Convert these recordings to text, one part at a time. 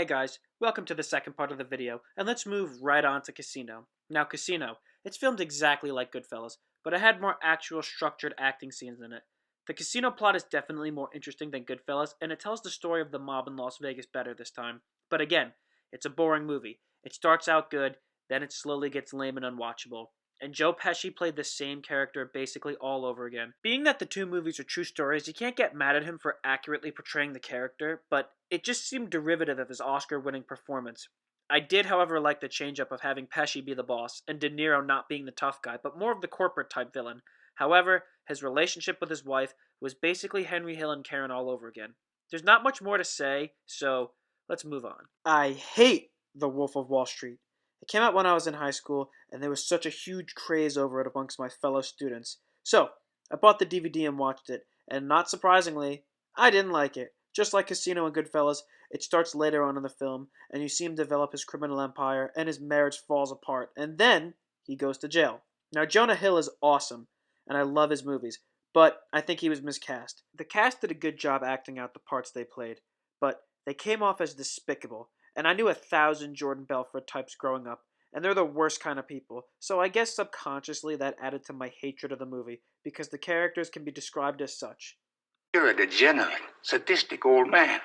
Hey guys, welcome to the second part of the video, and let's move right on to Casino. Now Casino, it's filmed exactly like Goodfellas, but it had more actual structured acting scenes in it. The Casino plot is definitely more interesting than Goodfellas, and it tells the story of the mob in Las Vegas better this time. But again, it's a boring movie. It starts out good, then it slowly gets lame and unwatchable. And Joe Pesci played the same character basically all over again. Being that the two movies are true stories, you can't get mad at him for accurately portraying the character, but it just seemed derivative of his Oscar-winning performance. I did, however, like the change-up of having Pesci be the boss, and De Niro not being the tough guy, but more of the corporate-type villain. However, his relationship with his wife was basically Henry Hill and Karen all over again. There's not much more to say, so let's move on. I hate The Wolf of Wall Street. It came out when I was in high school, and there was such a huge craze over it amongst my fellow students. So, I bought the DVD and watched it, and not surprisingly, I didn't like it. Just like Casino and Goodfellas, it starts later on in the film, and you see him develop his criminal empire, and his marriage falls apart, and then he goes to jail. Now, Jonah Hill is awesome, and I love his movies, but I think he was miscast. The cast did a good job acting out the parts they played, but they came off as despicable. And I knew 1,000 Jordan Belfort types growing up, and they're the worst kind of people, so I guess subconsciously that added to my hatred of the movie, because the characters can be described as such. You're a degenerate, sadistic old man.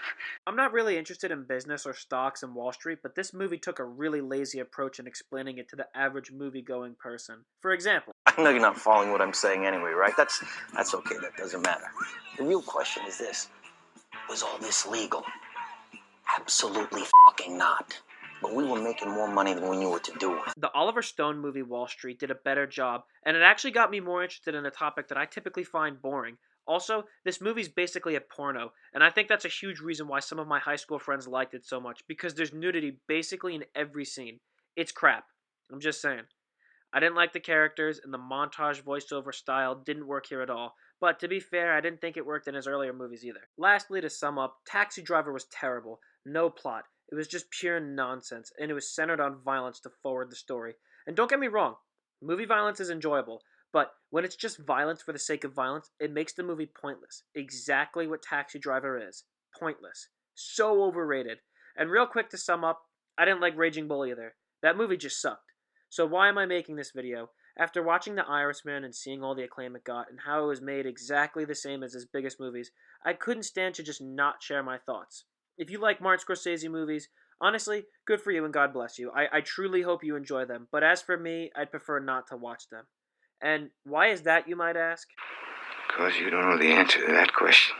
I'm not really interested in business or stocks and Wall Street, but this movie took a really lazy approach in explaining it to the average movie-going person. For example, I know you're not following what I'm saying anyway, right? That's okay, that doesn't matter. The real question is this: was all this legal? Absolutely fucking not. But we were making more money than we knew what to do with. The Oliver Stone movie Wall Street did a better job, and it actually got me more interested in a topic that I typically find boring. Also, this movie's basically a porno, and I think that's a huge reason why some of my high school friends liked it so much, because there's nudity basically in every scene. It's crap. I'm just saying. I didn't like the characters, and the montage voiceover style didn't work here at all. But to be fair, I didn't think it worked in his earlier movies either. Lastly, to sum up, Taxi Driver was terrible. No plot. It was just pure nonsense, and it was centered on violence to forward the story. And don't get me wrong, movie violence is enjoyable, but when it's just violence for the sake of violence, it makes the movie pointless. Exactly what Taxi Driver is. Pointless. So overrated. And real quick to sum up, I didn't like Raging Bull either. That movie just sucked. So why am I making this video? After watching The Irishman and seeing all the acclaim it got and how it was made exactly the same as his biggest movies, I couldn't stand to just not share my thoughts. If you like Martin Scorsese movies, honestly, good for you and God bless you. I truly hope you enjoy them, but as for me, I'd prefer not to watch them. And why is that, you might ask? Because you don't know the answer to that question.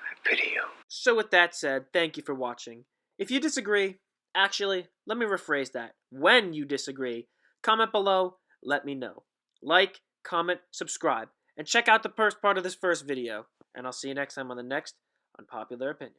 I pity you. So with that said, thank you for watching. If you disagree, actually, let me rephrase that. When you disagree, comment below, let me know. Like, comment, subscribe, and check out the first part of this first video. And I'll see you next time on the next Unpopular Opinion.